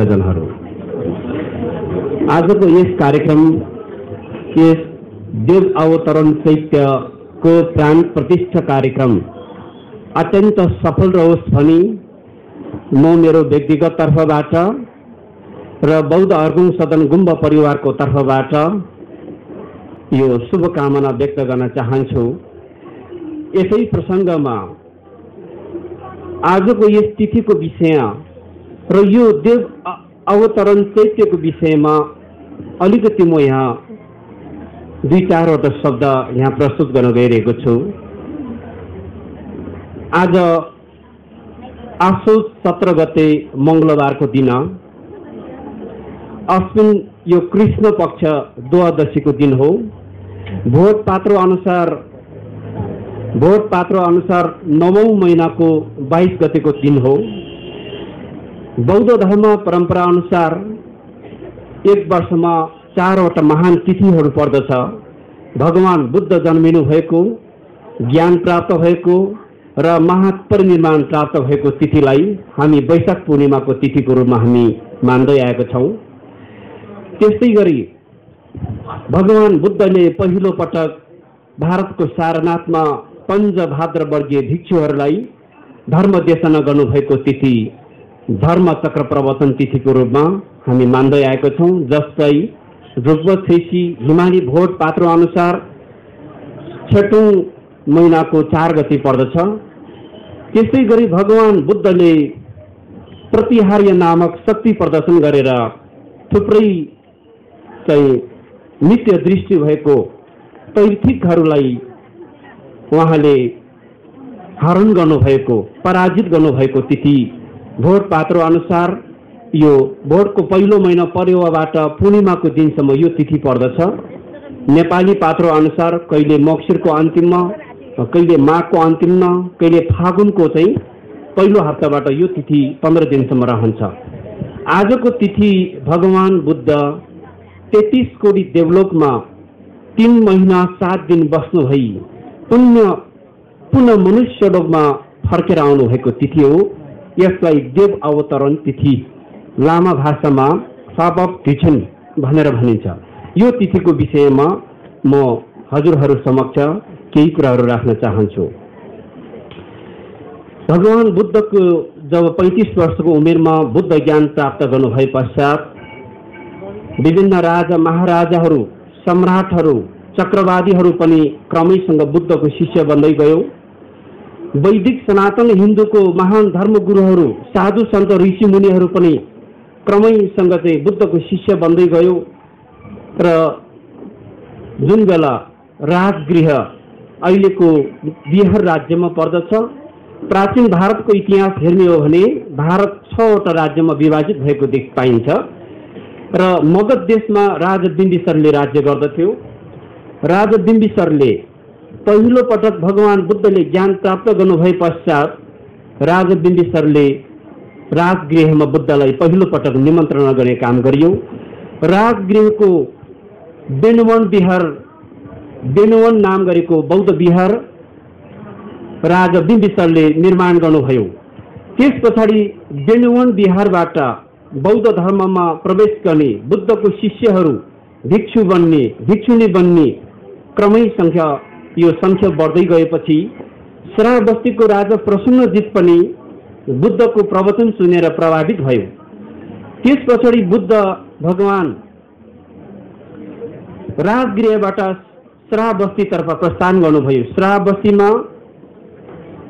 सज्जनहरू, आजको यस कार्यक्रम यस देव अवतरण चैत्यको प्राण प्रतिष्ठा कार्यक्रम अत्यन्त सफल रहोस् भनी म मेरो व्यक्तिगत तर्फबाट र बौद्ध अर्गुङ सदन गुम्बा परिवारको तर्फबाट यो शुभकामना व्यक्त गर्न चाहन्छु। यसै प्रसङ्गमा आजको यस तिथिको विषय र यो देव अवतरण चैत्यको विषयमा अलिकति म यहाँ दुई चारवटा शब्द यहाँ प्रस्तुत गर्न गइरहेको छु। आज आसोज 17 गते मङ्गलबारको दिन अश्विन यो कृष्ण पक्ष द्वादशीको दिन हो। भोट पात्र अनुसार 9औं महिनाको 22 गतेको दिन हो। बौद्ध धर्म परम्परा अनुसार एक वर्षमा 4वटा महान तिथिहरू पर्दछ। भगवान बुद्ध जन्मिनु भएको, ज्ञान प्राप्त भएको र महापरिनिर्वाण प्राप्त भएको तिथिलाई हामी वैशाख पूर्णिमाको तिथिको रूपमा हामी मान्दै आएका छौँ। त्यस्तै गरी भगवान बुद्धले पहिलो पटक भारतको सारनाथमा पञ्चभाद्र भिक्षुहरूलाई धर्म देशना गर्नुभएको तिथि धर्म चक्र प्रवर्तन तिथिको रूपमा हामी मान्दै आएका छौँ। जस्तै ऋग्वेद हिमाली भोट पात्र अनुसार 6औं महिनाको 4 गते पर्दछ। त्यस्तै गरी भगवान बुद्धले प्रतिहार्य नामक शक्ति प्रदर्शन गरेर थुप्रै चाहिँ नित्य दृष्टि भएको तैर्थिकहरूलाई उहाँले हरण गर्नुभएको, पराजित गर्नुभएको तिथि भोट पात्र अनुसार यो भोटको पहिलो महिना पर्यबाट पूर्णिमाको दिनसम्म यो तिथि पर्दछ। नेपाली पात्र अनुसार कहिले मक्सिरको अन्तिममा, कहिले माघको अन्तिममा, कहिले फागुनको चाहिँ पहिलो हप्ताबाट यो तिथि 15 दिनसम्म रहन्छ। आजको तिथि भगवान बुद्ध 33 कोटी देवलोकमा 3 महिना 7 दिन बस्नु भई पुनः मनुष्य लोकमा फर्केर आउनु भएको तिथि हो। यसलाई देव अवतरण तिथि लामा भाषामा सापप तिछन भनेर भनिन्छ। यो तिथिको विषयमा म हजुरहरू समक्ष केही कुराहरू राख्न चाहन्छु। भगवान बुद्धको जब 35 वर्षको उमेरमा बुद्ध ज्ञान प्राप्त गर्नु भए पश्चात विभिन्न राजा महाराजाहरू, सम्राटहरू, चक्रवादीहरू पनि क्रमैसँग बुद्धको शिष्य बन्दै गयो। वैदिक सनातन हिन्दूको महान धर्मगुरुहरू, साधु सन्त ऋषि मुनिहरू पनि क्रमैसँग चाहिँ बुद्धको शिष्य बन्दै गयो र जुन बेला राजगृह अहिलेको बिहार राज्यमा पर्दछ। प्राचीन भारतको इतिहास हेर्ने हो भने भारत 6वटा राज्यमा विभाजित भएको देख पाइन्छ र मगध देशमा राजा बिम्बिसरले राज्य गर्दथ्यो। राजा बिम्बिसरले पहिलो पटक भगवान बुद्धले ज्ञान प्राप्त गर्नु भए पश्चात राजा बिम्बिसरले राजगृहमा बुद्धलाई पहिलो पटक निमन्त्रणा गर्ने काम गरियो। राजगृहको बेनुवन नाम गरेको बौद्ध विहार राजा बिम्बिसरले निर्माण गर्नुभयो। त्यस पछाडि बेनुवन विहारबाट बौद्ध धर्ममा प्रवेश गर्ने बुद्धको शिष्यहरू भिक्षु बन्ने, भिक्षुनी बन्ने क्रमै यो संख्या बढ्दै गएपछि श्रावस्तीको राजा प्रसन्नजित पनि बुद्धको प्रवचन सुनेर प्रभावित भयो। त्यस पछाडि बुद्ध भगवान राजगृहबाट श्रावस्तीतर्फ प्रस्थान गर्नुभयो। श्रावस्तीमा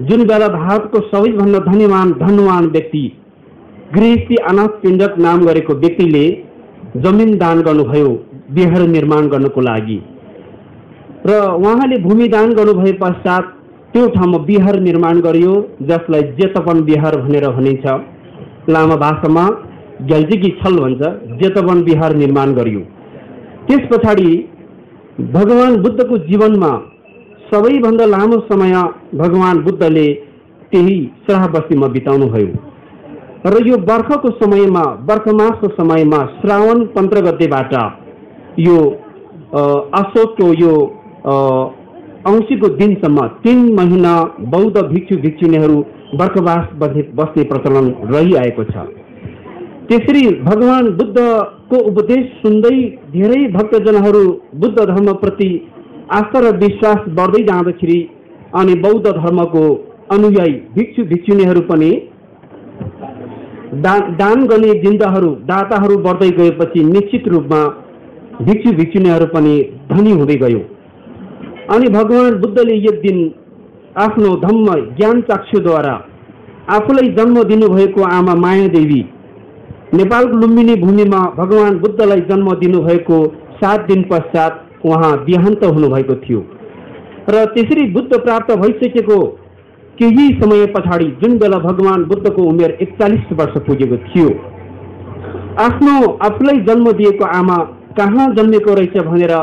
जुन बेला भारतको सबैभन्दा धनवान व्यक्ति गृहस्थी अनाथ पिण्डक नाम गरेको व्यक्तिले जमिन दान गर्नुभयो विहार निर्माण गर्नको लागि र उहाँले भूमि दान गर्नुभए पश्चात त्यो ठाउँमा विहार निर्माण गरियो, जसलाई जेतवन विहार भनेर भनिन्छ। लामा भाषामा ग्याल्जिकी छल भन्छ। जेतवन विहार निर्माण गरियो। त्यस पछाडि भगवान बुद्धको जीवनमा सबैभन्दा लामो समय भगवान बुद्धले त्यही श्रावस्तीमा बिताउनु भयो र यो बर्खाको समयमा, बर्खमासको समयमा श्रावण 15 गतेबाट यो अशोकको यो औँसीको दिनसम्म 3 महिना बौद्ध भिक्षु भिक्षुनीहरू बर्खवास बस्ने प्रचलन रहिआएको छ। त्यसरी भगवान बुद्धको उपदेश सुन्दै धेरै भक्तजनहरू बुद्ध धर्मप्रति आस्था र विश्वास बढ्दै जाँदाखेरि अनि बौद्ध धर्मको अनुयायी भिक्षु भिक्षुणीहरू पनि दान गर्ने जिन्दाहरू दाताहरू बढ्दै गएपछि निश्चित रूपमा भिक्षु भिक्षुणीहरू पनि धनी हुँदै गयो। अनि भगवान बुद्धले एक दिन आफ्नो धम्म ज्ञान चक्षुद्वारा आफूलाई जन्म दिनुभएको आमा माया देवी नेपालको लुम्बिनी भूमिमा भगवान बुद्धलाई जन्म दिनुभएको 7 दिन पश्चात उहाँ देहान्त हुनुभएको थियो र त्यसरी बुद्ध प्राप्त भइसकेको केही समय पछाडि जुन बेला भगवान बुद्धको उमेर 41 वर्ष पुगेको थियो, आफ्नो आफूलाई जन्म दिएको आमा कहाँ जन्मेको रहेछ भनेर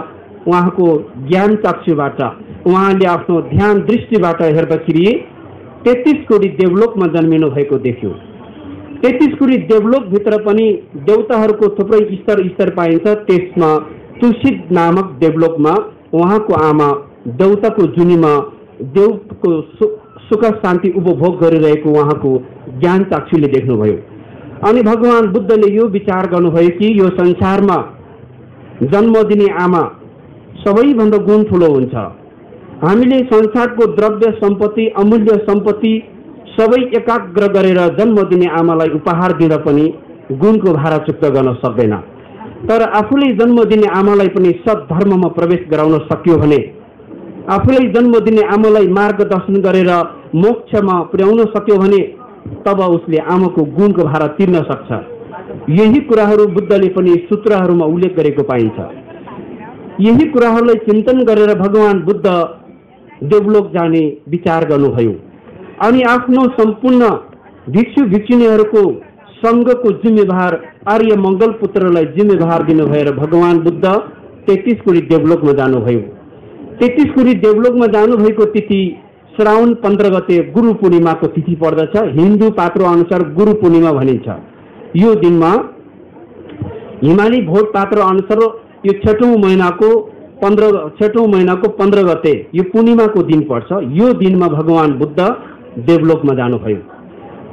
उहाँको ज्ञान चक्षुबाट उहाँले आफ्नो ध्यान दृष्टिबाट हेर्दाखेरि 33 कोटी देवलोकमा जन्मिनु भएको देख्यो। 33 कोटी देवलोकभित्र पनि देवताहरूको थुप्रै स्तर पाइन्छ। त्यसमा तुलसित नामक देवलोकमा उहाँको आमा देवताको जुनीमा देवको सुख शान्ति उपभोग गरिरहेको उहाँको ज्ञान चक्षुले देख्नुभयो। अनि भगवान बुद्धले यो विचार गर्नुभयो कि यो संसारमा जन्म दिने आमा सबैभन्दा गुण ठुलो हुन्छ। हामीले संसारको द्रव्य सम्पत्ति अमूल्य सम्पत्ति सबै एकाग्र गरेर जन्म दिने आमालाई उपहार दिँदा पनि गुणको भारा चुक्ता गर्न सक्दैन। तर आफूले जन्म दिने आमालाई पनि सद्धर्ममा प्रवेश गराउन सक्यो भने, आफूलाई जन्म दिने आमालाई मार्गदर्शन गरेर मोक्षमा पुर्याउन सक्यो भने तब उसले आमाको गुणको भारा तिर्न सक्छ। यही कुराहरू बुद्धले पनि सूत्रहरूमा उल्लेख गरेको पाइन्छ। यही कुराहरूलाई चिन्तन गरेर भगवान बुद्ध देवलोक जाने विचार गर्नुभयो अनि आफ्नो सम्पूर्ण भिक्षु भिक्षुणीहरूको सङ्घको जिम्मेवार आर्य मङ्गल पुत्रलाई जिम्मेवार दिनुभएर भगवान बुद्ध 33 कोटी देवलोकमा जानुभयो। 33 कोटी देवलोकमा जानुभएको तिथि श्रावण 15 गते गुरु पूर्णिमाको तिथि पर्दछ। हिन्दू पात्रो अनुसार गुरु पूर्णिमा भनिन्छ। यो दिनमा हिमाली भोट पात्र अनुसार यो छठौं महिनाको 15 गते यो पूर्णिमाको दिन पर्छ। यो दिनमा भगवान बुद्ध देवलोकमा जानुभयो।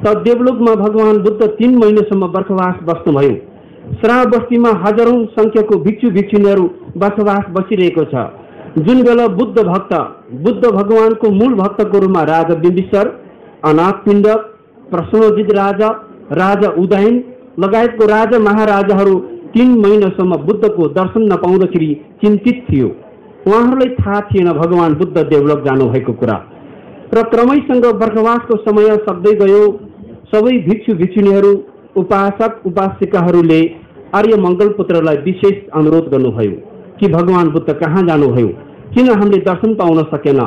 त देवलोकमा भगवान बुद्ध 3 महिनासम्म बर्खवास बस्नुभयो। श्राव बस्तीमा हजारौं संख्याको भिक्षु भिक्षुणीहरू बसोबास बसिरहेको छ। जुन बेला बुद्ध भगवानको मूल भक्तको रूपमा राजा बिम्बिसार, अनाथपिण्ड, प्रश्नजित राजा उदयन लगायतको राजा महाराजाहरू 3 महिनासम्म बुद्धको दर्शन नपाउँदाखेरि चिन्तित थियो। उहाँहरूलाई थाहा थिएन भगवान बुद्ध देवलोक जानुभएको कुरा र क्रमैसँग बर्खवासको समय सक्दै गयो। सबै भिक्षु भिक्षुणीहरू उपासक उपासिकाहरूले आर्य मङ्गल पुत्रलाई विशेष अनुरोध गर्नुभयो कि भगवान बुद्ध कहाँ जानुभयो, किन हामीले दर्शन पाउन सकेन।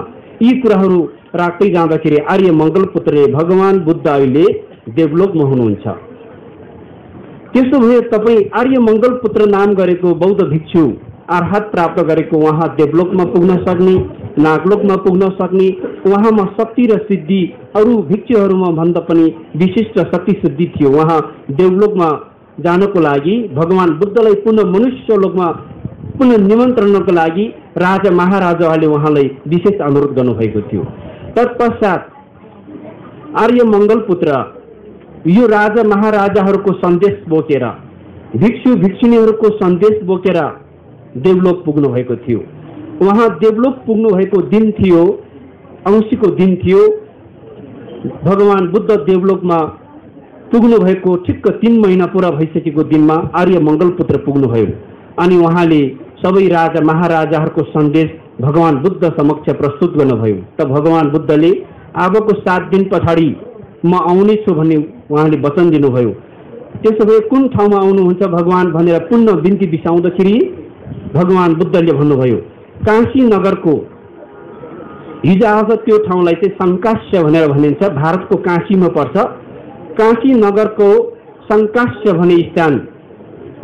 यी कुराहरू राख्दै जाँदाखेरि आर्य मङ्गल पुत्रले भगवान बुद्ध अहिले देवलोकमा हुनुहुन्छ, त्यसो भए तपाईँ आर्य मङ्गल पुत्र नाम गरेको बौद्ध भिक्षु अर्हत प्राप्त गरेको उहाँ देवलोकमा पुग्न सक्ने, नागलोकमा पुग्न सक्ने, उहाँमा शक्ति र सिद्धि अरू भिक्षुहरूमा भन्दा पनि विशिष्ट शक्ति सिद्धि थियो। उहाँ देवलोकमा जानको लागि भगवान बुद्धलाई पुनः मनुष्य लोकमा पुनः निमन्त्रणको लागि राजा महाराजाहरूले उहाँलाई विशेष अनुरोध गर्नुभएको थियो। तत्पश्चात आर्य मङ्गल पुत्र यो राजा महाराजाहरूको सन्देश बोकेर, भिक्षु भिक्षुणीहरूको सन्देश बोकेर देवलोक पुग्नु भएको थियो। उहाँ देवलोक पुग्नु भएको दिन थियो, औँसीको दिन थियो। भगवान बुद्ध देवलोकमा पुग्नु भएको ठिक्क 3 महिना पुरा भइसकेको दिनमा आर्य मङ्गल पुत्र पुग्नुभयो अनि उहाँले सबै राजा महाराजाहरूको सन्देश भगवान बुद्ध समक्ष प्रस्तुत गर्नुभयो। त भगवान बुद्धले अबको 7 दिन पछाडि म आउनेछु भन्ने उहाँले वचन दिनुभयो। त्यसो भए कुन ठाउँमा आउनुहुन्छ भगवान भनेर पुनः बिन्ती बिसाउँदाखेरि भगवान बुद्धले भन्नुभयो काशी नगरको, हिजो आज त्यो ठाउँलाई चाहिँ शङ्कास्य भनेर भनिन्छ, भारतको काशीमा पर्छ। काशी नगरको शङ्कास्य भन्ने स्थान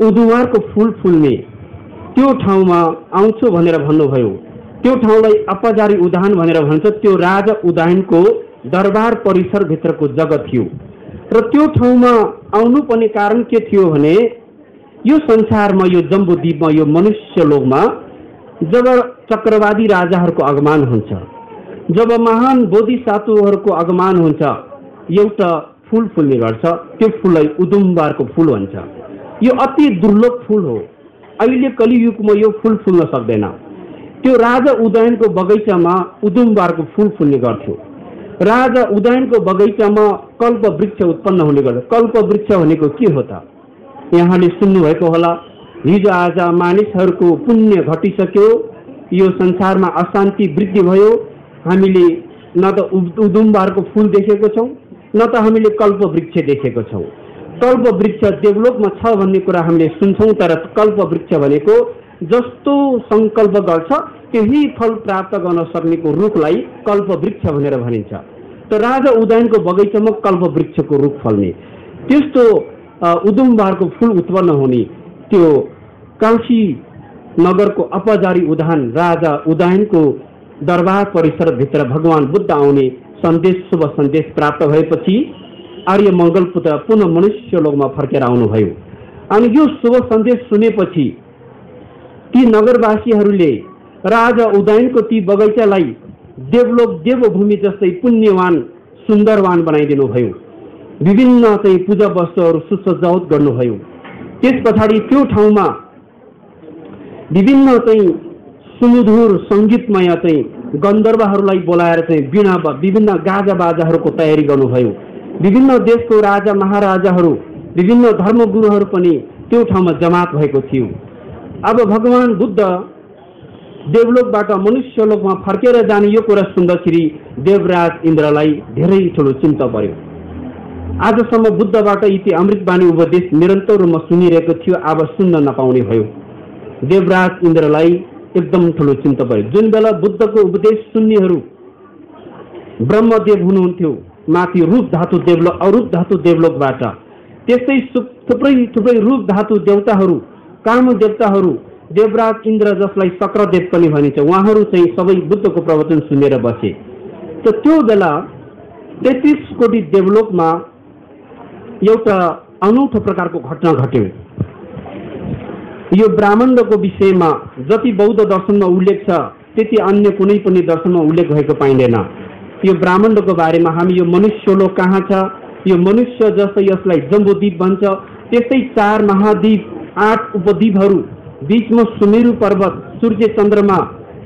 उदुवारको फुल फुल्ने त्यो ठाउँमा आउँछु भनेर भन्नुभयो। त्यो ठाउँलाई अपजारी उदान भनेर भन्छ। त्यो राजा उदयनको दरबार परिसरभित्रको जग्गा थियो र त्यो ठाउँमा आउनुपर्ने कारण के थियो भने यो संसारमा, यो जम्बुद्वीपमा, यो मनुष्य लोकमा जब चक्रवादी राजाहरूको आगमन हुन्छ, जब महान बोधिसत्वहरूको आगमन हुन्छ, एउटा फूल फुल्ने गर्छ, त्यो फूललाई उदुम्बारको फूल भन्छ। यो अति दुर्लभ फूल हो, अहिले कलियुगमा यो फूल फुल्न सक्दैन। त्यो राजा उदयनको बगैँचामा उदुम्बारको फूल फुल्ने गर्थ्यो। राजा उदयनको बगैँचामा कल्प वृक्ष उत्पन्न हुने गर्छ। कल्प वृक्ष भनेको के हो त? यहाँले सुन्नुभएको होला, हिजो आज मानिसहरूको पुण्य घटिसक्यो, यो संसारमा अशान्ति वृद्धि भयो, हामीले न त उदुम्बारको फूल देखेको छौँ, न त हामीले कल्प वृक्ष देखेको छौँ। कल्प वृक्ष देवलोकमा छ भन्ने कुरा हामीले सुन्छौँ, तर कल्प वृक्ष भनेको जस्तो संकल्प गर्छ त्यही फल प्राप्त गर्न सक्नेको रुखलाई कल्प वृक्ष भनेर भनिन्छ। त राजा उदयनको बगैँचामा कल्प वृक्षको रुख फल्ने, त्यस्तो उदुम्बारको फूल उत्पन्न हुने, त्यो काशी नगरको अपजारी उदाहरण राजा उदयनको दरबार परिसरभित्र भगवान बुद्ध आउने सन्देश, शुभ सन्देश प्राप्त भएपछि आर्य मङ्गल पुत्र पुनः मनुष्य लोकमा फर्केर आउनुभयो। अनि यो शुभ सन्देश सुनेपछि ती नगरवासीहरूले राजा उदयनको ती बगैँचालाई देवलोक देवभूमि जस्तै पुण्यवान सुन्दरवान बनाइदिनु भयो। विभिन्न चाहिँ पूजा वस्तुहरू सुसज्जावट गर्नुभयो। त्यस पछाडि त्यो ठाउँमा विभिन्न चाहिँ सुमधुर सङ्गीतमय चाहिँ गन्धर्वहरूलाई बोलाएर चाहिँ वीणा विभिन्न गाजा बाजाहरूको तयारी गर्नुभयो। विभिन्न देशको राजा महाराजाहरू, विभिन्न धर्मगुरुहरू पनि त्यो ठाउँमा जमात भएको थियो। अब भगवान बुद्ध देवलोकबाट मनुष्य लोकमा फर्केर जाने यो कुरा सुन्दाखेरि देवराज इन्द्रलाई धेरै ठुलो चिन्ता पर्यो। आजसम्म बुद्धबाट यति अमृतवाणी उपदेश निरन्तर रूपमा सुनिरहेको थियो, अब सुन्न नपाउने भयो। देवराज इन्द्रलाई एकदम ठुलो चिन्ता पर्यो। जुन बेला बुद्धको उपदेश सुन्नेहरू ब्रह्मदेव हुनुहुन्थ्यो, माथि रूप धातु देवलोक, अरूप धातु देवलोकबाट, त्यस्तै थुप्रै थुप्रै रूप धातु देवताहरू, काम देवताहरू, देवराज इन्द्र जसलाई शक्रदेव पनि भनिन्छ, उहाँहरू चाहिँ सबै बुद्धको प्रवचन सुनेर बसे। त त्यो बेला 33 कोटी देवलोकमा एउटा अनौठो प्रकारको घटना घट्यो। यो ब्राह्मणको विषयमा जति बौद्ध दर्शनमा उल्लेख छ त्यति अन्य कुनै पनि दर्शनमा उल्लेख भएको पाइँदैन। यो ब्राह्मणको बारेमा हामी यो मनुष्य लोक कहाँ छ, यो मनुष्य जस्तै यसलाई जम्बुद्वीप भन्छ, त्यस्तै 4 महाद्वीप, 8 उपद्वीपहरू, बीचमा सुमेरु पर्वत, सूर्य चन्द्रमा,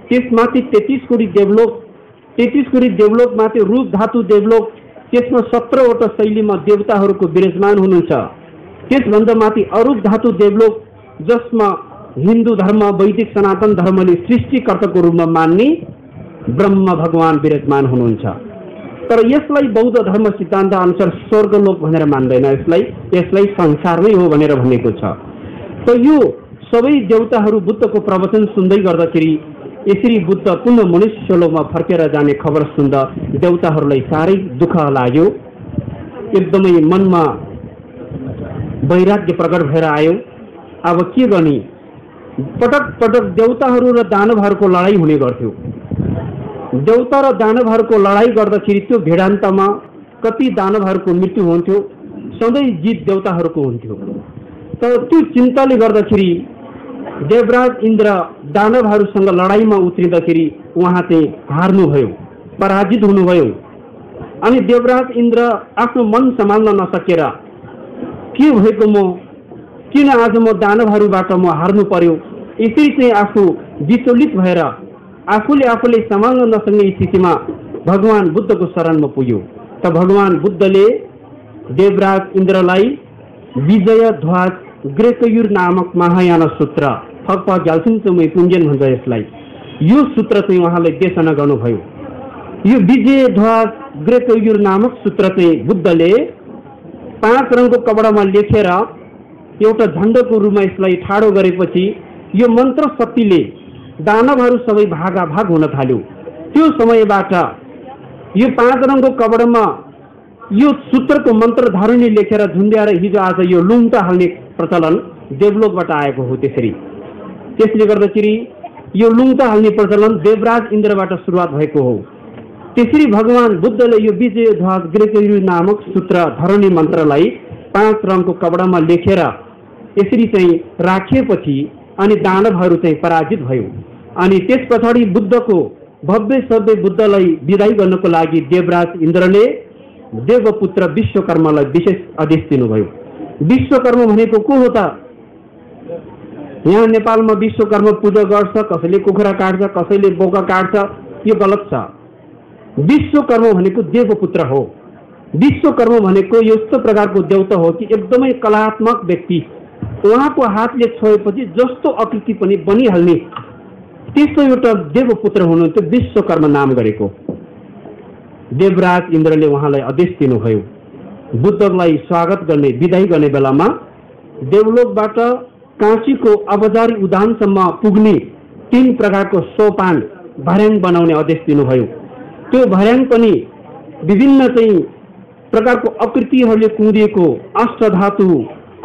त्यसमाथि 33 कोटी देवलोक, 33 कोटी देवलोकमाथि रूप धातु देवलोक, त्यसमा 17वटा शैलीमा देवताहरूको विराजमान हुनुहुन्छ। त्यसभन्दा माथि अरूप धातु देवलोक जसमा हिन्दू धर्म, वैदिक सनातन धर्मले सृष्टिकर्ताको रूपमा मान्ने ब्रह्म भगवान विराजमान हुनुहुन्छ। तर यसलाई बौद्ध धर्म सिद्धान्त अनुसार स्वर्गलोक भनेर मान्दैन, यसलाई संसार नै हो भनेर भनेको छ। त यो सबै देवताहरू बुद्धको प्रवचन सुन्दै गर्दाखेरि यसरी बुद्ध पुनः मनुष्य लोकमा फर्केर जाने खबर सुन्दा देवताहरूलाई साह्रै दुःख लाग्यो। एकदमै मनमा वैराग्य प्रकट भएर आयो। अब के गर्ने? पटक पटक देवताहरू र दानवहरूको लडाइँ हुने गर्थ्यो। देवता र दानवहरूको लडाइँ गर्दाखेरि त्यो भिडान्तमा कति दानवहरूको मृत्यु हुन्थ्यो, सधैँ जित देवताहरूको हुन्थ्यो। तर त्यो चिन्ताले गर्दाखेरि देवराज इन्द्र दानवहरूसँग लडाइँमा उत्रिँदाखेरि उहाँ चाहिँ हार्नुभयो, पराजित हुनुभयो। अनि देवराज इन्द्र आफ्नो मन सम्हाल्न नसकेर के भएको, म किन आज म दानवहरूबाट म हार्नु पर्यो, यसरी चाहिँ आफू विचलित भएर आफूले सम्हाल्न नसक्ने स्थितिमा भगवान बुद्धको शरणमा पुग्यो। त भगवान बुद्धले देवराज इन्द्रलाई विजय ध्वज ग्रेकयुर नामक महायान सूत्र, फक्पा ग्याल्सिन्चुमै पुञ्जन भन्छ यसलाई, यो सूत्र चाहिँ उहाँलाई देशना गर्नुभयो। यो विजय ध्वज ग्रेकयुर नामक सूत्र चाहिँ बुद्धले 5 रङको कपडामा लेखेर एउटा झण्डाको रूपमा यसलाई ठाडो गरेपछि यो मन्त्र शक्तिले दानवहरू सबै भागाभाग हुन थाल्यो। त्यो समयबाट यो 5 रङको कपडामा यो सूत्रको मन्त्र धारणी लेखेर झुन्ड्याएर हिजो आज यो लुम्टा हाल्ने प्रचलन देवलोकबाट आएको हो। त्यसले गर्दाखेरि यो लुम्टा हाल्ने प्रचलन देवराज इन्द्रबाट सुरुवात भएको हो। त्यसरी भगवान बुद्धले यो विजय ध्वज ग्रेकयुर नामक सूत्र धरणी मन्त्रलाई 5 रङको कपडामा लेखेर यसरी चाहिँ राखिएपछि अनि दानवहरू चाहिँ पराजित भयो। अनि त्यस पछाडि बुद्धको भव्य सभ्य बुद्धलाई विदाई गर्नको लागि देवराज इन्द्रले देवपुत्र विश्वकर्मालाई विशेष आदेश दिनुभयो। विश्वकर्मा भनेको को हो त? यहाँ नेपालमा विश्वकर्मा पूजा गर्छ, कसैले कुखुरा काट्छ, कसैले बोका काट्छ, यो गलत छ। विश्वकर्मा भनेको देवपुत्र हो। विश्वकर्मा भनेको यस्तो प्रकारको देवता हो कि एकदमै कलात्मक व्यक्ति, उहाँको हातले छोएपछि जस्तो आकृति पनि बनिहाल्ने त्यस्तो एउटा देवपुत्र हुनुहुन्थ्यो, विश्वकर्मा नाम गरेको। देवराज इन्द्रले उहाँलाई आदेश दिनुभयो। बुद्धलाई स्वागत गर्ने, विदाई गर्ने बेलामा देवलोकबाट काशीको अबजारी उद्यानसम्म पुग्ने 3 प्रकारको सोपान भर्याङ बनाउने आदेश दिनुभयो। त्यो भर्याङ पनि विभिन्न चाहिँ प्रकारको आकृतिहरूले कुँदिएको अष्टधातु,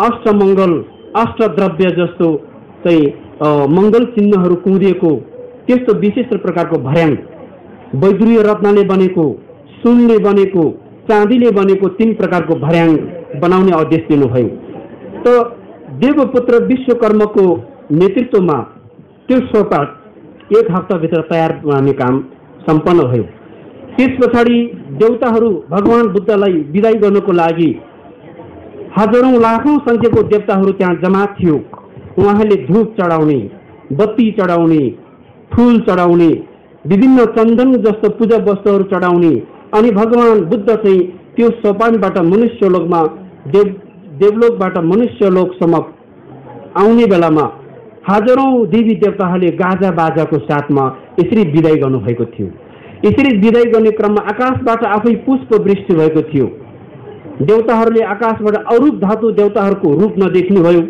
अष्टमङ्गल, अष्टद्रव्य जस्तो चाहिँ मङ्गल चिन्हहरू कुँदिएको त्यस्तो विशिष्ट प्रकारको भर्याङ, वैदुर्य रत्नले बनेको, सुनले बनेको, चाँदीले बनेको 3 प्रकारको भर्याङ बनाउने आदेश दिनुभयो। त देवपुत्र विश्वकर्माको नेतृत्वमा त्यो सोपान 1 हप्ताभित्र तयार बनाउने काम सम्पन्न भयो। त्यस पछाडि देवताहरू भगवान बुद्धलाई विदाई गर्नको लागि हजारौं लाखौं संख्याको देवताहरू त्यहाँ जम्मा थियो। उहाँले धूप चढाउने, बत्ती चढाउने, फूल चढाउने, विभिन्न चन्दन जस्तो पूजा वस्तुहरू चढाउने अनि भगवान बुद्ध चाहिँ त्यो सोपानबाट मनुष्यलोकमा देवलोकबाट मनुष्यलोकसम्म आउने बेलामा हजारौं देवी देवताहरूले गाजा बाजाको साथमा यसरी विदाई गर्नुभएको थियो। यसरी विदाई गर्ने क्रममा आकाशबाट आफै पुष्प वृष्टि भएको थियो। देवताहरूले आकाशबाट अरूप धातु देवताहरूको रूप नदेख्ने भयो।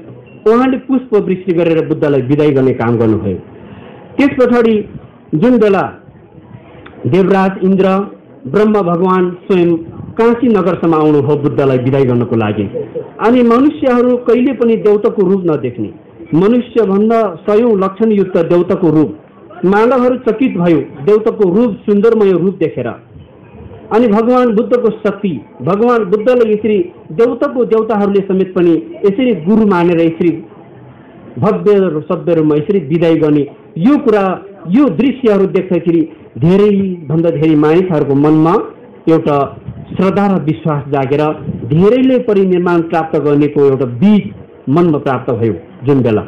उहाँले पुष्प वृष्टि गरेर बुद्धलाई विदाई गर्ने काम गर्नुभयो। त्यस पछाडि जुन बेला देवराज इन्द्र, ब्रह्म भगवान स्वयं काशी नगरसम्म आउनुभयो बुद्धलाई विदाई गर्नको लागि, अनि मनुष्यहरू कहिले पनि देवताको रूप नदेख्ने, मनुष्यभन्दा 100औं लक्षणयुक्त देवताको रूप, मानवहरू चकित भयो देवताको रूप, सुन्दरमय रूप देखेर। अनि भगवान बुद्धको शक्ति, भगवान बुद्धलाई यसरी देवताहरूले समेत पनि यसरी गुरु मानेर यसरी भव्य र सभ्य रूपमा यसरी विदाई गर्ने यो कुरा, यो दृश्यहरू देख्दाखेरि धेरैभन्दा धेरै मानिसहरूको मनमा एउटा श्रद्धा र विश्वास जागेर धेरैले परिनिर्माण प्राप्त गर्नेको एउटा बीज मनमा प्राप्त भयो। जुन बेला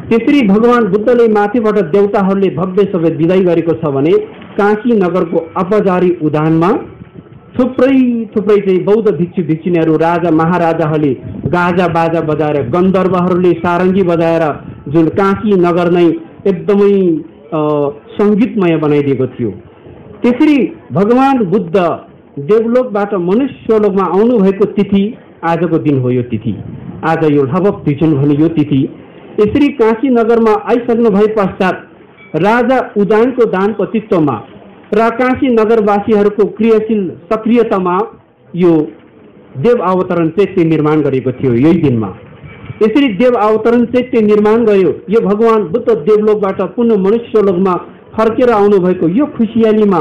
त्यसरी भगवान बुद्धले माथिबाट देवताहरूले भव्य सभा विदाई गरेको छ भने काशी नगरको अपजारी उद्यानमा थुप्रै चाहिँ बौद्ध भिक्षु भिक्षुनीहरू, राजा महाराजाहरूले गाजा बाजा बजाएर, गन्धर्वहरूले सारङ्गी बजाएर जुन काशी नगर नै एकदमै सङ्गीतमय बनाइदिएको थियो। त्यसरी भगवान बुद्ध देवलोकबाट मनुष्यलोकमा आउनुभएको तिथि आजको दिन हो। यो तिथि आज यो लभप तिजुन भन्ने यो तिथि यसरी काशी नगरमा आइसक्नु भए पश्चात राजा उदयनको दानपतित्वमा र काशी नगरवासीहरूको क्रियाशील सक्रियतामा यो देव अवतरण चैत्य निर्माण गरेको थियो। यही दिनमा यसरी देव अवतरण चैत्य निर्माण गर्यो। यो भगवान बुद्ध देवलोकबाट पुनः मनुष्यलोकमा फर्केर आउनुभएको यो खुसियालीमा,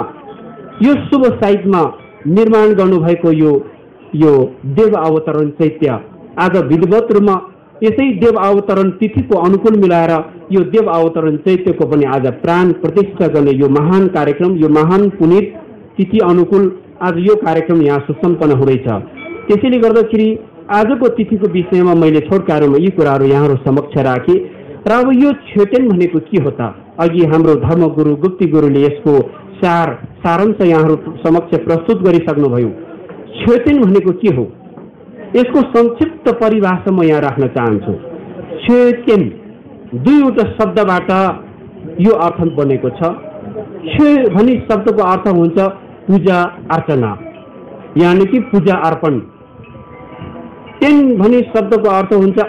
यो शुभ साइतमा निर्माण गर्नुभएको यो देव अवतरण चैत्य आज विधिवत रूपमा यसै देव अवतरण तिथिको अनुकूल मिलाएर यो देव अवतरण चैत्यको पनि आज प्राण प्रतिष्ठा गर्ने यो महान कार्यक्रम, यो महान पुनित तिथि अनुकूल आज यो कार्यक्रम यहाँ सुसम्पन्न हुँदैछ। त्यसैले गर्दाखेरि आजको तिथिको विषयमा मैले छोटकारोमा यी कुराहरू यहाँहरू समक्ष राखेँ। र अब यो छेटेन भनेको के हो त? अघि हाम्रो धर्मगुरु गुप्ती गुरुले यसको सारांश यहाँहरू समक्ष प्रस्तुत गरिसक्नुभयो। छेटेन भनेको के हो यसको संक्षिप्त परिभाषा म यहाँ राख्न चाहन्छु। छेटेन दुईवटा शब्दबाट यो अर्थ बनेको छ। छे भन्ने शब्दको अर्थ हुन्छ पूजा अर्चना, यानी कि पूजा अर्पण। टेन भन्ने शब्दको अर्थ हुन्छ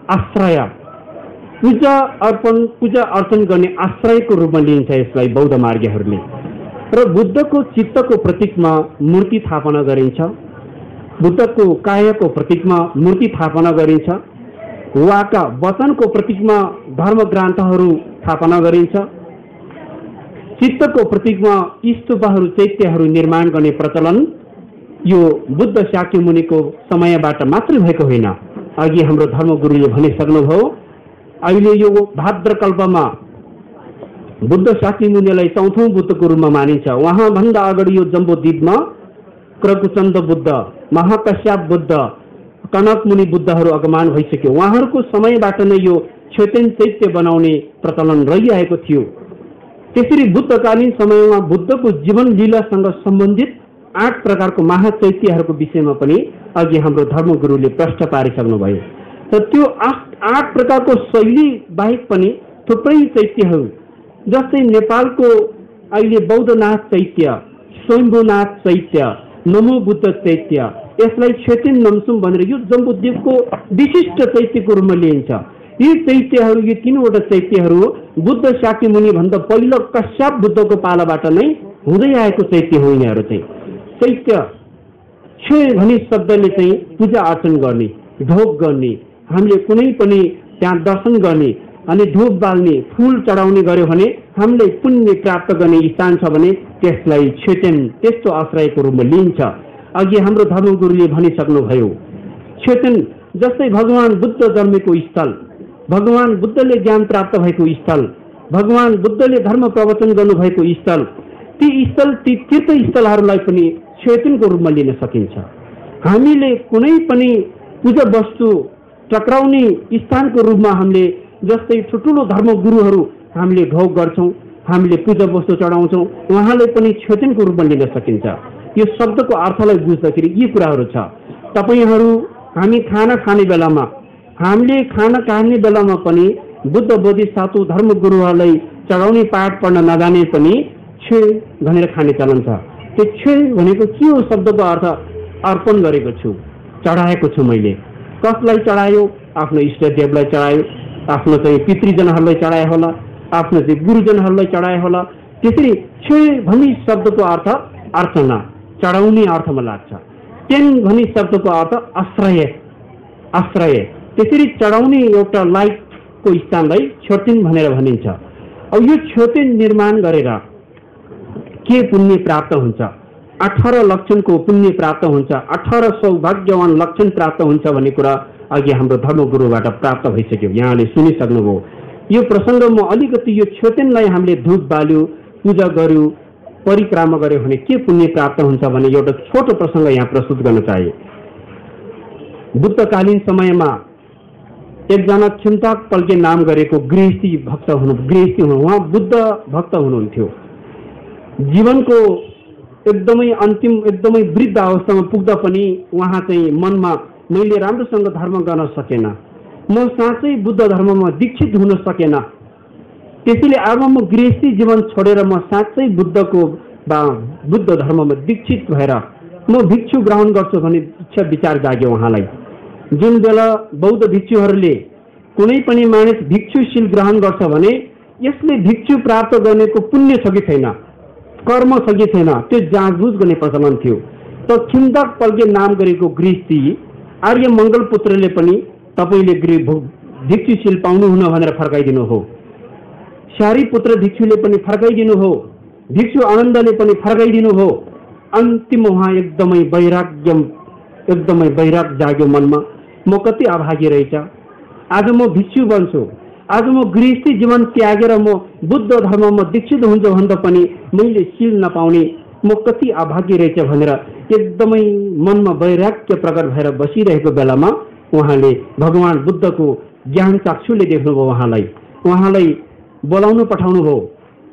आश्रय, पूजा अर्पण, पूजा अर्चन गर्ने आश्रयको रूपमा लिन्छ यसलाई बौद्ध मार्गीहरूले। र बुद्धको चित्तको प्रतीकमा मूर्ति स्थापना गरिन्छ, बुद्धको कायको प्रतीकमा मूर्ति स्थापना गरिन्छ, उहाँका वचनको प्रतीकमा धर्म ग्रन्थहरू स्थापना गरिन्छ, चित्तको प्रतीकमा स्तूपहरू चैत्यहरू निर्माण गर्ने प्रचलन यो बुद्ध शाक्यमुनिको समयबाट मात्रै भएको होइन। अघि हाम्रो धर्मगुरुले भनिसक्नुभयो अहिले यो भाद्रकल्पमा बुद्ध शाक्यमुनिलाई चौथौं बुद्धको रूपमा मानिन्छ। उहाँभन्दा अगाडि यो जम्बूद्वीपमा क्रकुचन्द बुद्ध, महाकश्यप बुद्ध, कनक मुनि बुद्धहरू अगमान भइसक्यो। उहाँहरूको समयबाट नै यो चैतन्य चैत्य बनाउने प्रचलन रहिआएको थियो। त्यसरी बुद्धकालीन समयमा बुद्धको जीवन लीलासँग सम्बन्धित 8 प्रकारको महाचैत्यहरूको विषयमा पनि अघि हाम्रो धर्मगुरुले प्रश्न पारिसक्नुभयो। र त्यो 8 प्रकारको शैली बाहेक पनि थुप्रै चैत्यहरू, जस्तै नेपालको अहिले बौद्धनाथ चैत्य, स्वयम्भूनाथ चैत्य, नमो बुद्ध चैत्य, यसलाई चैतन्य नमसुम भनेर यो जम्बुद्वीपको विशिष्ट चैत्यको रूपमा लिइन्छ। यी चैत्यहरू, यी 3वटा चैत्यहरू बुद्ध शाक्यमुनि भन्दा पहिलो कश्यप बुद्धको पालाबाट नै हुँदै आएको चैत्य हो। यिनीहरू चाहिँ चैत्य छे भन्ने शब्दले चाहिँ पूजा अर्चन गर्ने, ढोक गर्ने, हामीले कुनै पनि त्यहाँ दर्शन गर्ने अनि धूप बाल्ने, फूल चढाउने गर्यो भने हामीले पुण्य प्राप्त गर्ने स्थान छ भने त्यसलाई चैतन्य त्यस्तो आश्रयको रूपमा लिइन्छ। अघि हाम्रो धर्मगुरुले भनिसक्नुभयो, चैतन्य जस्तै भगवान बुद्ध जन्मेको स्थल, भगवान बुद्धले ज्ञान प्राप्त भएको स्थल, भगवान बुद्धले धर्म प्रवचन गर्नुभएको स्थल, ती स्थल, ती तीर्थस्थलहरूलाई पनि चैतन्यको रूपमा लिन सकिन्छ। हामीले कुनै पनि पूजा वस्तु टक्राउने स्थानको रूपमा हामीले जस्तै ठुल्ठुलो धर्मगुरुहरू हामीले ढोक गर्छौँ, हामीले पूजा वस्तु चढाउँछौँ, उहाँलाई पनि चैतन्यको रूपमा लिन सकिन्छ। यो शब्दको अर्थलाई बुझ्दाखेरि यी कुराहरू छ। तपाईहरू हामी खाना खाने बेलामा, हामीले खाना खाने बेलामा पनि बुद्ध बोधिसत्व धर्मगुरुहरूलाई चढाउने पाठ पढ्न नजाने पनि छे भनेर खाने चलन छ। त्यो छे भनेको के हो? शब्दको अर्थ अर्पण गरेको छु, चढाएको छु। मैले कसलाई चढायो? आफ्नो इष्टदेवलाई चढायो, आफ्नो चाहिँ पितृजनहरूलाई चढाए होला, आफ्नो चाहिँ गुरुजनहरूलाई चढाए होला। त्यसरी छे भन्ने शब्दको अर्थ अर्चना, चढाउने अर्थमा लाग्छ। तेन भन्ने शब्दको अर्थ आश्रय, आश्रय। त्यसरी चढाउने एउटा लाइटको स्थानलाई छोटिन भनेर भनिन्छ। अब यो छोटिन निर्माण गरेर के पुण्य प्राप्त हुन्छ? 18 लक्षणको पुण्य प्राप्त हुन्छ, 18 सौभाग्यवान लक्षण प्राप्त हुन्छ भन्ने कुरा अघि हाम्रो धर्मगुरुबाट प्राप्त भइसक्यो। यहाँले सुनिसक्नुभयो। यो प्रसङ्गमा अलिकति यो छोटेनलाई हामीले धूप बाल्यो, पूजा गर्यो, परिक्रमा गर्यो भने के पुण्य प्राप्त हुन्छ भने एउटा छोटो प्रसङ्ग यहाँ प्रस्तुत गर्न चाहे। बुद्धकालीन समयमा एकजना छिन्ताक पल्के नाम गरेको गृहस्थी भक्त हुनु, उहाँ बुद्ध भक्त हुनुहुन्थ्यो। जीवनको एकदमै अन्तिम, एकदमै वृद्ध अवस्थामा पुग्दा पनि उहाँ चाहिँ मनमा मैले राम्रोसँग धर्म गर्न सकेन, म साँच्चै बुद्ध धर्ममा दीक्षित हुन सकेन, त्यसैले अब म गृहस्थी जीवन छोडेर म साँच्चै बुद्ध धर्ममा दीक्षित भएर म भिक्षु ग्रहण गर्छु भन्ने इच्छा विचार जाग्यो उहाँलाई। जुन बेला बौद्ध भिक्षुहरूले कुनै पनि मानिस भिक्षुशील ग्रहण गर्छ भने यसले भिक्षु प्राप्त गर्नेको पुण्य छ कि छैन, कर्म छ कि छैन, त्यो जाँचबुझ गर्ने प्रचलन थियो। त छिन्ताक पल्के नाम गरेको गृहस्थी आर्य मङ्गल पुत्रले पनि तपाईँले भिक्षुशील पाउनुहुन भनेर फर्काइदिनु हो, शारी पुत्र भिक्षुले पनि फर्काइदिनु हो, भिक्षु आनन्दले पनि फर्काइदिनु हो। अन्तिम उहाँ एकदमै वैराग जाग्यो मनमा, म कति अभागी रहेछ, आज म भिक्षु बन्छु, आज म गृहस्थी जीवन त्यागेर म बुद्ध धर्ममा दीक्षित हुन्छ भन्दा पनि मैले शील नपाउने, म कति अभागी रहेछ भनेर एकदमै मनमा वैराग्य प्रकट भएर बसिरहेको बेलामा उहाँले भगवान बुद्धको ज्ञान चक्षुले देख्नुभयो। उहाँलाई बोलाउनु पठाउनु भयो।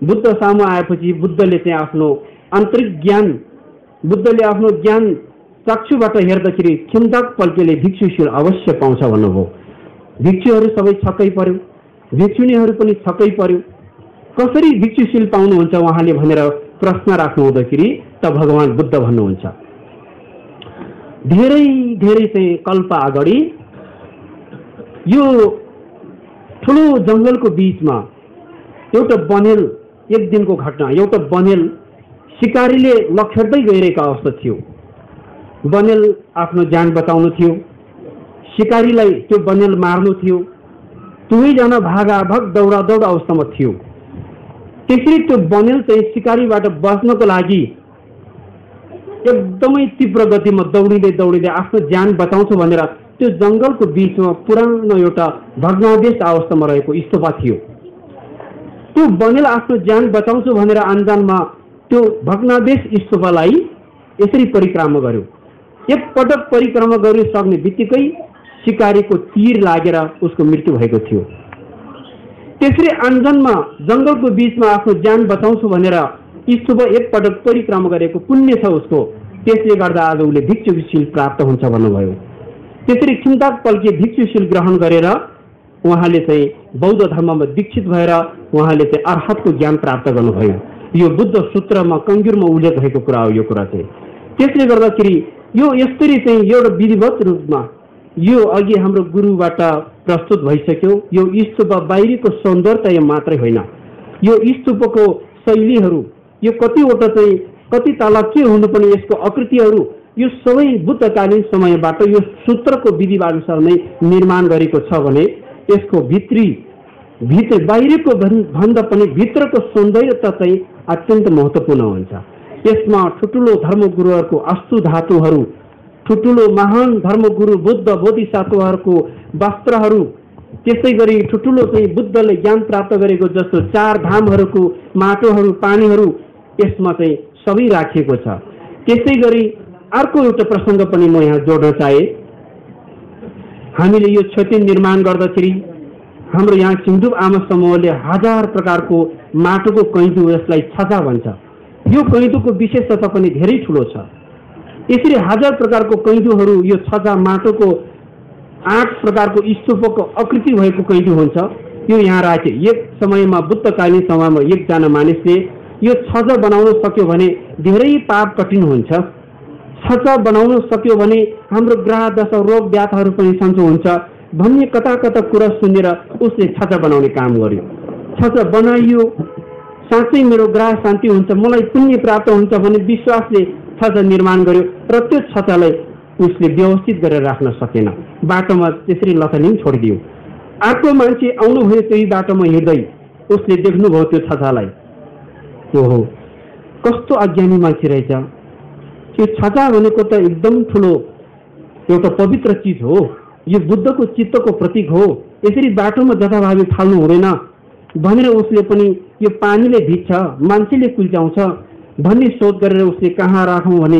बुद्ध सामु आएपछि बुद्धले चाहिँ आफ्नो आन्तरिक ज्ञान, बुद्धले आफ्नो ज्ञान चक्षुबाट हेर्दाखेरि छिन्ताक पल्केले भिक्षुशील अवश्य पाउँछ भन्नुभयो। भिक्षुहरू सबै छक्कै पर्यो, भिक्षुणीहरू पनि छक्कै पर्यो, कसरी भिक्षुशील पाउनुहुन्छ उहाँले भनेर प्रश्न राख्नु हुँदाखेरि त भगवान बुद्ध भन्नुहुन्छ, धेरै धेरै चाहिँ कल्प अगाडि यो ठुलो जङ्गलको बीचमा एउटा बनेल, एक दिनको घटना, एउटा बनेल शिकारीले लखेट्दै गइरहेको अवस्था थियो। बनेल आफ्नो ज्यान बचाउनु थियो, शिकारीलाई त्यो बनेल मार्नु थियो, दुवैजना भागाभाग दौडादौड अवस्थामा थियो। त्यसरी त्यो बनेल चाहिँ शिकारीबाट बच्नको लागि एकदमै तीव्र गतिमा दौडिँदै आफ्नो ज्यान बचाउँछु भनेर त्यो जङ्गलको बीचमा पुरानो एउटा भग्नावशेष अवस्थामा रहेको स्तूपा थियो। त्यो बनेल आफ्नो ज्यान बचाउँछु भनेर अन्जानमा त्यो भग्नावशेष स्तूपालाई यसरी परिक्रमा गर्यो। एक पटक परिक्रमा गरिसक्ने बित्तिकै शिकारीको तीर लागेर उसको मृत्यु भएको थियो। त्यसरी आन्जनमा जंगलको बीचमा आफ्नो ज्यान बचाउँछु भनेर स्तूप एक पटक परिक्रमा गरेको पुण्य छ उसको, त्यसले गर्दा आज उसले भिक्षुशील प्राप्त हुन्छ भन्नुभयो। त्यसरी खिन्ताक पल्के भिक्षुशील ग्रहण गरेर उहाँले चाहिँ बौद्ध धर्ममा दीक्षित भएर उहाँले चाहिँ अर्हतको ज्ञान प्राप्त गर्नुभयो। यो बुद्ध सूत्रमा कंजुरमा उल्लेख भएको कुरा हो यो कुरा चाहिँ। त्यसले गर्दाखेरि यो यसरी चाहिँ एउटा विधिवत रूपमा यो अघि हाम्रो गुरुबाट प्रस्तुत भइसक्यो। यो स्तूप बाहिरीको सौन्दर्य मात्रै होइन, यो स्तूपको शैलीहरू, यो कतिवटा चाहिँ कति तल के हुनुपर्ने यसको आकृतिहरू, यो सबै बुद्धकालीन समयबाट यो सूत्रको विधिअनुसार नै निर्माण गरेको छ भने यसको भित्र बाहिरको भन्दा पनि भित्रको सौन्दर्यता चाहिँ अत्यन्त महत्त्वपूर्ण हुन्छ। यसमा ठुटुलो धर्मगुरुहरूको अस्तु धातुहरू, ठुटुलो महान धर्मगुरु बुद्ध बोधिसत्वहरूको वस्त्रहरू, त्यसै गरी ठुटुलो चाहिँ बुद्धले ज्ञान प्राप्त गरेको जस्तो 4 धामहरूको माटोहरू, पानीहरू यसमा चाहिँ सबै राखिएको छ। त्यसै गरी अर्को एउटा प्रसङ्ग पनि म यहाँ जोड्न चाहे। हामीले यो क्षति निर्माण गर्दाखेरि हाम्रो यहाँ सिन्धु आमा समूहले 1000 प्रकारको माटोको कैदु, यसलाई छजा भन्छ। यो कैदुको विशेषता पनि धेरै ठुलो छ। यसरी 1000 प्रकारको कैदुहरू, यो छजा माटोको 8 प्रकारको स्तूपको आकृति भएको कैदु हुन्छ। यो यहाँ राखे। एक समयमा बुद्धकालीन समयमा एकजना मानिसले यो छजा बनाउन सक्यो भने धेरै पाप कठिन हुन्छ। छजा बनाउन सक्यो भने हाम्रो ग्रह दशा रोग व्याधहरू पनि सन्चो हुन्छ भन्ने कता कता कुरा सुनेर उसले छजा बनाउने काम गर्यो। छजा बनाइयो, साँच्चै मेरो ग्रह शान्ति हुन्छ, मलाई पुण्य प्राप्त हुन्छ भन्ने विश्वासले छजा निर्माण गर्यो र त्यो छजालाई उसले व्यवस्थित गरेर राख्न सकेन, बाटोमा त्यसरी लथालिङ छोडिदियो। अर्को मान्छे आउनुभयो, त्यही बाटोमा हिँड्दै उसले देख्नुभयो त्यो छजालाई। ओहो, कस्तो अज्ञानी मान्छे रहेछ। यो छजा भनेको त एकदम ठुलो एउटा पवित्र चिज हो, यो बुद्धको चित्तको प्रतीक हो, यसरी बाटोमा जथाभावी फाल्नु हुँदैन भनेर उसले पनि यो पानीले भिज्छ, मान्छेले कुल्चाउँछ भन्ने सोच गरेर उसले कहाँ राखौँ भने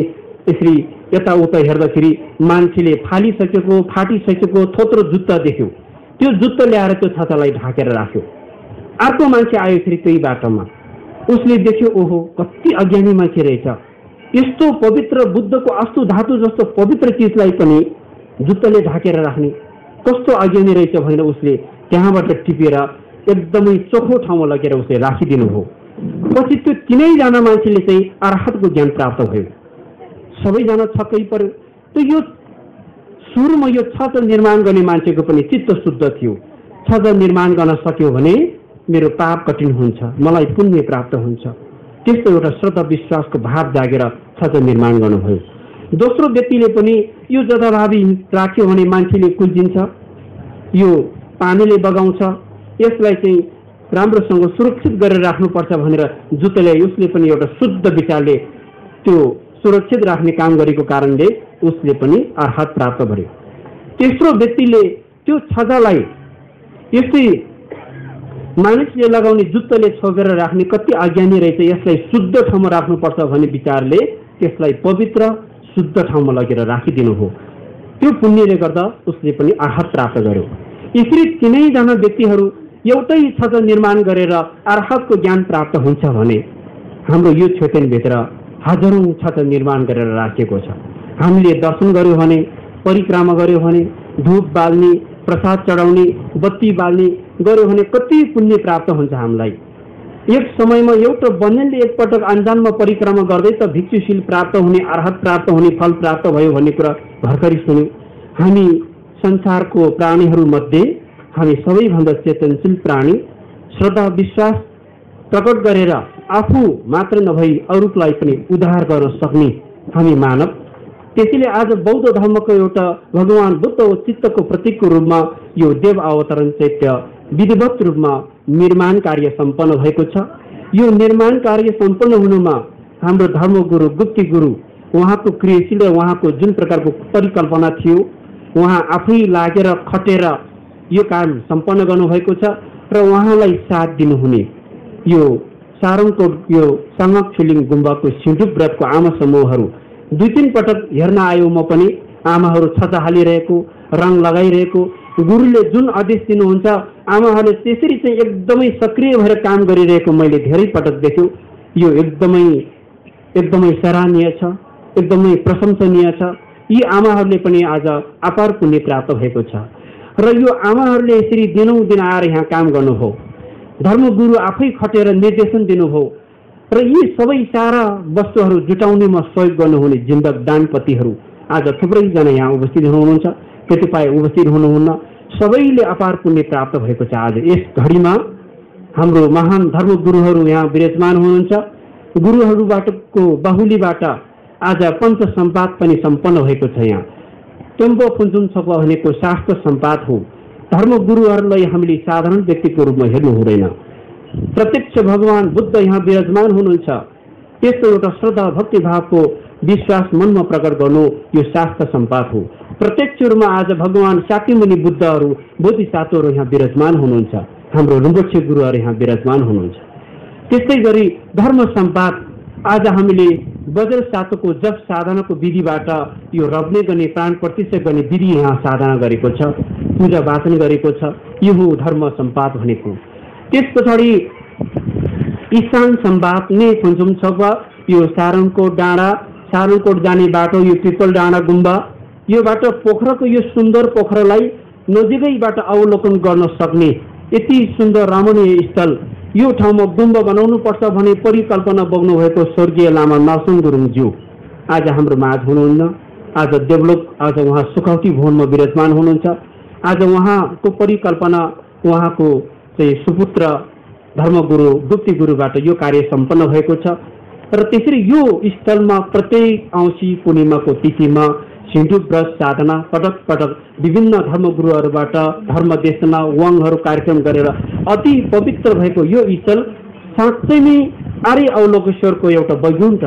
यसरी यताउता हेर्दाखेरि मान्छेले फालिसकेको फाटिसकेको थोत्रो जुत्ता देख्यो। त्यो जुत्ता ल्याएर त्यो छजालाई ढाकेर राख्यो। अर्को मान्छे आयो फेरि त्यही बाटोमा, उसले देख्यो ओहो कति अज्ञानी मान्छे रहेछ, यस्तो पवित्र बुद्धको अस्तु धातु जस्तो पवित्र चिजलाई पनि जुत्ताले ढाकेर राख्ने कस्तो अज्ञानी रहेछ भनेर उसले त्यहाँबाट टिपेर एकदमै चोखो ठाउँमा लगेर उसले राखिदिनु हो। पछि त्यो 3जना मान्छेले चाहिँ अर्हतको ज्ञान प्राप्त भयो। सबैजना छक्कै पर्यो। त यो सुरुमा यो छजा निर्माण गर्ने मान्छेको पनि चित्त शुद्ध थियो। छजा निर्माण गर्न सक्यो भने मेरो पाप कठिन हुन्छ, मलाई पुण्य प्राप्त हुन्छ, त्यस्तो एउटा श्रद्धा विश्वासको भाव जागेर छजा निर्माण गर्नुभयो। दोस्रो व्यक्तिले पनि यो जथाभावी राख्यो भने मान्छेले कुल्चिन्छ, यो पानीले बगाउँछ, यसलाई चाहिँ राम्रोसँग सुरक्षित गरेर राख्नुपर्छ भनेर जुत्ताले उसले पनि एउटा शुद्ध विचारले त्यो सुरक्षित राख्ने काम गरेको कारणले उसले पनि अर्हत प्राप्त गर्यो। तेस्रो व्यक्तिले त्यो छजालाई यस्तै मानिसले लगाउने जुत्ताले छोपेर राख्ने कति अज्ञानी रहेछ, यसलाई शुद्ध ठाउँमा राख्नुपर्छ भन्ने विचारले त्यसलाई पवित्र शुद्ध ठाउँमा लगेर राखिदिनु हो। त्यो पुण्यले गर्दा उसले पनि अर्हत प्राप्त गर्यो। यसरी 3जना व्यक्तिहरू एउटै छजा निर्माण गरेर अर्हतको ज्ञान प्राप्त हुन्छ भने हाम्रो यो क्षेत्रभित्र हजारौं छजा निर्माण गरेर राखेको छ। हामीले दर्शन गर्यो भने, परिक्रमा गर्यो भने, धूप बाल्ने, प्रसाद चढाउने, बत्ती बाल्ने गर्यो भने कति पुण्य प्राप्त हुन्छ हामीलाई। एक समयमा एउटा बन्नेलले एकपटक अन्जानमा परिक्रमा गर्दै त भिक्षुशील प्राप्त हुने, अर्हत प्राप्त हुने, फल प्राप्त भयो भन्ने कुरा भर्खरै सुन्यौं। हामी संसारको प्राणीहरू मध्ये हामी सबैभन्दा चेतनशील प्राणी, श्रद्धा विश्वास प्रकट गरेर आफू मात्र नभई अरूलाई पनि उद्धार गर्न सक्ने हामी मानव। त्यसैले आज बौद्ध धर्मको एउटा भगवान बुद्धको चित्तको प्रतीकको रूपमा यो देव अवतरण चैत्य विधिवत रूपमा निर्माण कार्य सम्पन्न भएको छ। यो निर्माण कार्य सम्पन्न हुनुमा हाम्रो धर्मगुरु गुप्ती गुरु उहाँको क्रियाशील र उहाँको जुन प्रकारको परिकल्पना थियो, उहाँ आफै लागेर खटेर यो काम सम्पन्न गर्नुभएको छ र उहाँलाई साथ दिनुहुने यो सारङको यो साङक छुलिङ गुम्बाको सिन्धुक व्रतको आमा समूहहरू 2-3 पटक हेर्न आयो म पनि आमाहरू छचा हालिरहेको रङ लगाइरहेको गुरुले जुन आदेश दिनुहुन्छ आमाहरूले त्यसरी चाहिँ एकदमै सक्रिय भएर काम गरिरहेको मैले धेरै पटक देख्यो। यो एकदमै सराहनीय छ, एकदमै प्रशंसनीय छ। यी आमाहरूले पनि आज अपार पुण्य प्राप्त भएको छ र यो आमाहरूले यसरी दिनौं दिन आएर यहाँ काम गर्नुभयो। धर्मगुरु आफै खटेर निर्देशन दिनुभयो र यी सबै सारा वस्तुहरू जुटाउनेमा सहयोग गर्नुहुने जिन्दक दानपतिहरू आज थुप्रैजना यहाँ उपस्थित हुनुहुन्छ, कतिपय उपस्थित हुनुहुन्न। सबैले अपार पुण्य प्राप्त भएको छ। आज यस घडीमा हाम्रो महान धर्मगुरुहरू यहाँ विराजमान हुनुहुन्छ। गुरुहरूबाटको बाहुलीबाट आज पञ्च सम्पाद पनि सम्पन्न भएको छ। यहाँ टेम्पो फुन्चुम छपा भनेको शास्त्र सम्पाद हो। धर्मगुरुहरूलाई हामीले साधारण व्यक्तिको रूपमा हेर्नु हुँदैन। प्रत्यक्ष भगवान बुद्ध यहाँ विराजमान हुनुहुन्छ। त्यस्तो एउटा श्रद्धा भक्तिभावको विश्वास मनमा प्रकट गर्नु यो शास्त्र सम्पाद हो। प्रत्यक्ष रूपमा आज भगवान शाक्यमुनि बुद्धहरू बोधिसत्वहरू यहाँ विराजमान हुनुहुन्छ। हाम्रो रुम्बुक्ष गुरुहरू यहाँ विराजमान हुनुहुन्छ। त्यस्तै गरी धर्म सम्पाद आज हामीले वज्र सातोको जप साधनाको विधिबाट यो रप्ने गर्ने प्राण प्रतिष्ठा गर्ने विधि यहाँ साधना गरेको छ, पूजा वाचन गरेको छ। यो हो धर्म सम्पाद भनेको। त्यस पछाडि ईशान सम्पाद ने फुन्चुम छपा यो सारङकोट डाँडा, सारङकोट जाने बाटो, यो पिपल डाँडा गुम्बा, यो बाटो पोखराको यो सुन्दर पोखरालाई नजिकैबाट अवलोकन गर्न सक्ने यति सुन्दर रमणीय स्थल। यो ठाउँमा गुम्बा बनाउनु पर्छ भने परिकल्पना बोक्नु भएको स्वर्गीय लामा नरसिंह गुरुङज्यू आज हाम्रो माझ हुनुहुन्न। आज डेभलप आज उहाँ सुखौती भवनमा विराजमान हुनुहुन्छ। आज उहाँको परिकल्पना उहाँको चाहिँ सुपुत्र धर्मगुरु गुप्ती गुरुबाट यो कार्य सम्पन्न भएको छ र त्यसरी यो स्थलमा प्रत्येक औँसी पूर्णिमाको तिथिमा सिन्धु व्रत साधना पटक पटक विभिन्न धर्मगुरुहरूबाट धर्मदेशना वाङहरू कार्यक्रम गरेर अति पवित्र भएको यो स्थल साँच्चै नै आर्य अवलोकेश्वरको एउटा वैकुण्ठ,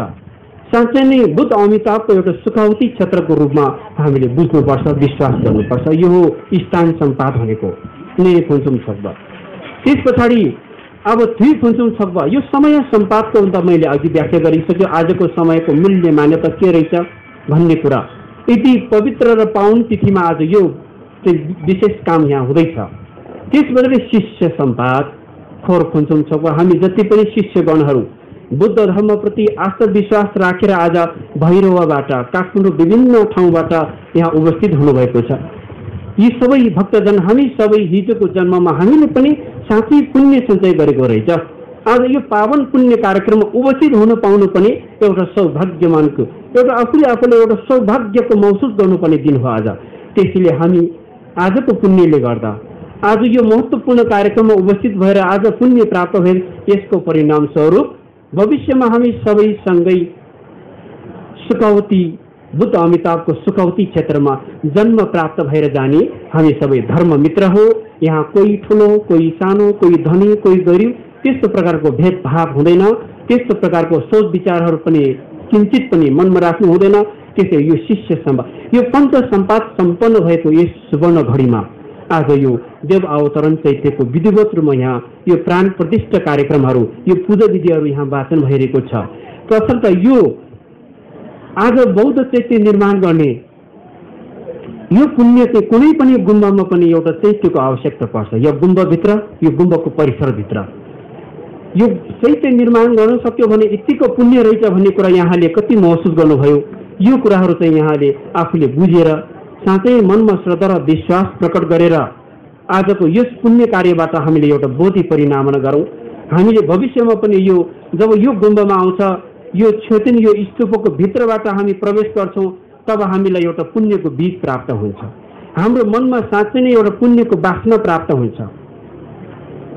साँच्चै नै बुद्ध अमिताभको एउटा सुखावती क्षेत्रको रूपमा हामीले बुझ्नुपर्छ, विश्वास गर्नुपर्छ। यो हो स्थान सम्पाद भनेको नै फुन्चुम छक्बा। त्यस पछाडि अब थ्री फुन्चुम छक्बा यो समय सम्पादको त मैले अघि व्याख्या गरिसक्यो। आजको समयको मूल्य मान्यता के रहेछ भन्ने कुरा यति पवित्र र पावन तिथिमा आज यो विशेष काम यहाँ हुँदैछ। त्यसबाट शिष्य सम्पाद खोर फुन्चुम छक्बा हामी जति पनि शिष्यगणहरू बुद्ध धर्मप्रति आस्था विश्वास राखेर आज भैरवबाट काठमाडौँ विभिन्न ठाउँबाट यहाँ उपस्थित हुनुभएको छ। यी सबै भक्तजन हामी सबै हिजोको जन्ममा हामीले पनि साँच्चै पुण्य सञ्चय गरेको रहेछ। आज यो पावन पुण्य कार्यक्रममा उपस्थित हुन पाउनु पनि एउटा सौभाग्यमानको एउटा आफूले एउटा सौभाग्यको महसुस गर्नुपर्ने दिन हो आज। त्यसैले हामी आजको पुण्यले गर्दा आज यो महत्त्वपूर्ण कार्यक्रममा उपस्थित भएर आज पुण्य प्राप्त भए यसको परिणाम स्वरूप भविष्यमा हामी सबै सँगै सुखवती बुद्ध अमिताभको सुखवती क्षेत्रमा जन्म प्राप्त भएर जाने हामी सबै धर्म मित्र हो। यहाँ कोही ठुलो कोही सानो कोही धनी कोही गरिब त्यस्तो प्रकारको भेदभाव हुँदैन। त्यस्तो प्रकारको सोच विचारहरू पनि किञ्चित पनि मनमा राख्नु हुँदैन। त्यसै यो शिष्य सम्पाद यो पञ्च सम्पाद सम्पन्न भएको यस सुवर्ण घडीमा आज यो देव अवतरण चैत्यको विधिवत रूपमा यहाँ यो प्राण प्रतिष्ठा कार्यक्रमहरू यो पूजा विधिहरू यहाँ वाचन भइरहेको छ। तसर्थ यो आज बौद्ध चैत्य निर्माण गर्ने यो पुण्य चाहिँ कुनै पनि गुम्बामा पनि एउटा चैत्यको आवश्यकता पर्छ। यो गुम्बाभित्र यो गुम्बाको परिसरभित्र यो चैत्य निर्माण गर्न सक्यो भने यतिको पुण्य रहेछ भन्ने कुरा यहाँले कति महसुस गर्नुभयो। यो कुराहरू चाहिँ यहाँले आफूले बुझेर साँच्चै मनमा श्रद्धा र विश्वास प्रकट गरेर आजको यस पुण्य कार्यबाट हामीले एउटा बोधि परिणामना गरौँ। हामीले भविष्यमा पनि यो जब यो गुम्बामा आउँछ यो क्षेत्र यो स्तूपको भित्रबाट हामी प्रवेश गर्छौँ तब हामीलाई एउटा पुण्यको बीज प्राप्त हुन्छ। हाम्रो मनमा साँच्चै नै एउटा पुण्यको वासना प्राप्त हुन्छ।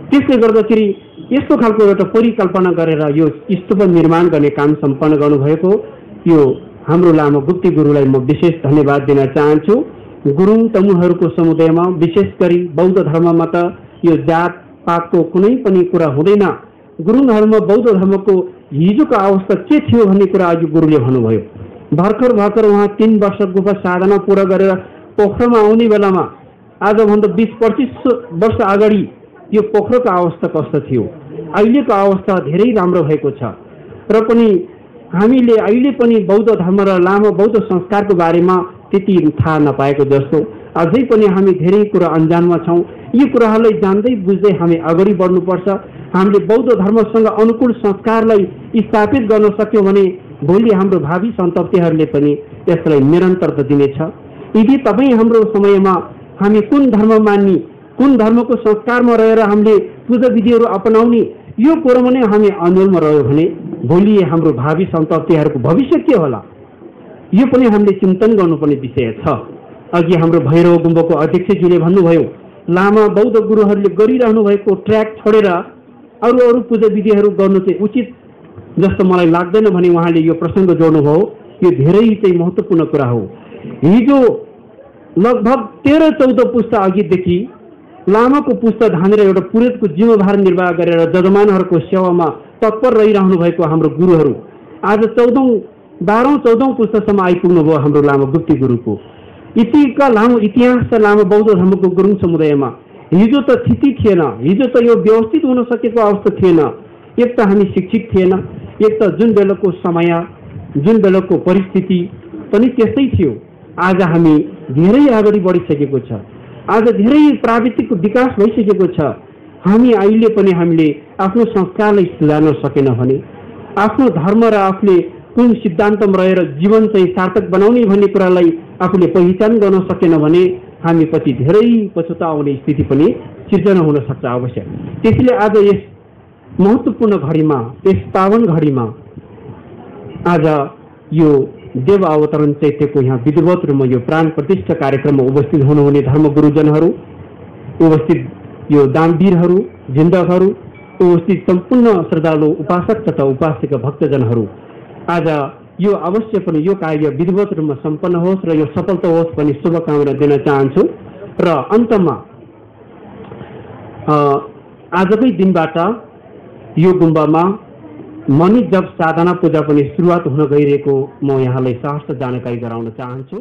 त्यसले गर्दाखेरि यस्तो खालको एउटा परिकल्पना गरेर यो स्तूप निर्माण गर्ने काम सम्पन्न गर्नुभएको यो हाम्रो लामो गुप्ती गुरुलाई म विशेष धन्यवाद दिन चाहन्छु। गुरुङ तमुहरूको समुदायमा विशेष गरी बौद्ध धर्ममा त यो जात पातको कुनै पनि कुरा हुँदैन। गुरुङ धर्म बौद्ध धर्मको हिजोको अवस्था के थियो भन्ने कुरा आज गुरुले भन्नुभयो। भर्खर उहाँ 3 वर्ष गुफा साधना पुरा गरेर पोखरामा आउने बेलामा आजभन्दा 20-25 वर्ष अगाडि यो पोखराको अवस्था कस्तो थियो, अहिलेको अवस्था धेरै राम्रो भएको छ। र पनि हामीले अहिले पनि बौद्ध धर्म र लामो बौद्ध संस्कारको बारेमा त्यति थाहा नपाएको जस्तो अझै पनि हामी धेरै कुरा अन्जानमा छौँ। यी कुराहरूलाई जान्दै बुझ्दै हामी अगाडि बढ्नुपर्छ। हामीले बौद्ध धर्मसँग अनुकूल संस्कारलाई स्थापित गर्न सक्यौँ भने भोलि हाम्रो भावी सन्ततिहरूले पनि यसलाई निरन्तरता दिनेछ। यदि तपाईँ हाम्रो समयमा हामी कुन धर्म मान्ने, कुन धर्मको संस्कारमा रहेर हामीले पूजा विधिहरू अपनाउने, यो कुरोमा नै हामी अन्यलमा रह्यो भने भोलि हाम्रो भावी सन्ततिहरूको भविष्य के होला, यो पनि हामीले चिन्तन गर्नुपर्ने विषय छ। अघि हाम्रो भैरव गुम्बाको अध्यक्षज्यूले भन्नुभयो, लामा बौद्ध गुरुहरूले गरिरहनु भएको ट्र्याक छोडेर अरू पूजा विधिहरू गर्नु चाहिँ उचित जस्तो मलाई लाग्दैन भने उहाँले यो प्रसङ्ग जोड्नुभयो। यो धेरै चाहिँ महत्त्वपूर्ण कुरा हो। हिजो लगभग 13-14 पुस्ता अघिदेखि लामाको पुस्ता धानेर एउटा पुरोहितको जिम्मेवार निर्वाह गरेर जजमानहरूको सेवामा तत्पर रहिरहनु भएको हाम्रो गुरुहरू आज 12औं पुस्तासम्म आइपुग्नु भयो। हाम्रो लामा गुप्ती गुरुको यतिका लामो इतिहास छ लामो बौद्ध धर्मको गुरुङ समुदायमा। हिजो त स्थिति थिएन, हिजो त यो व्यवस्थित हुन सकेको अवस्था थिएन। एक त हामी शिक्षित थिएन, एक त जुन बेलाको समय, जुन बेलाको परिस्थिति पनि त्यस्तै थियो। आज हामी धेरै अगाडि बढिसकेको छ, आज धेरै प्राविधिक विकास भइसकेको छ। हामी अहिले पनि हामीले आफ्नो संस्कारलाई सुधार्न सकेन भने, आफ्नो धर्म र आफूले कुन सिद्धान्तमा रहेर जीवन चाहिँ सार्थक बनाउने भन्ने कुरालाई आफूले पहिचान गर्न सकेन भने हामी पछि धेरै पछुताउने स्थिति पनि सिर्जना हुन सक्छ अवश्य। त्यसैले आज यस महत्त्वपूर्ण घडीमा, यस पावन घडीमा आज यो देव अवतरण चैत्यको यहाँ विधिवत रूपमा यो प्राण प्रतिष्ठा कार्यक्रममा उपस्थित हुनुहुने धर्म गुरुजनहरू, उपस्थित यो दानवीरहरू, जिन्दकहरू, उपस्थित सम्पूर्ण श्रद्धालु उपासक तथा उपासिका भक्तजनहरू, आज यो अवश्य पनि यो कार्य विधिवत रूपमा सम्पन्न होस् र यो सफलता होस् भन्ने शुभकामना दिन चाहन्छु। र अन्तमा आजकै दिनबाट यो गुम्बामा मणि जप साधना पूजा पनि सुरुवात हुन गइरहेको म यहाँलाई सहर्ष जानकारी गराउन चाहन्छु।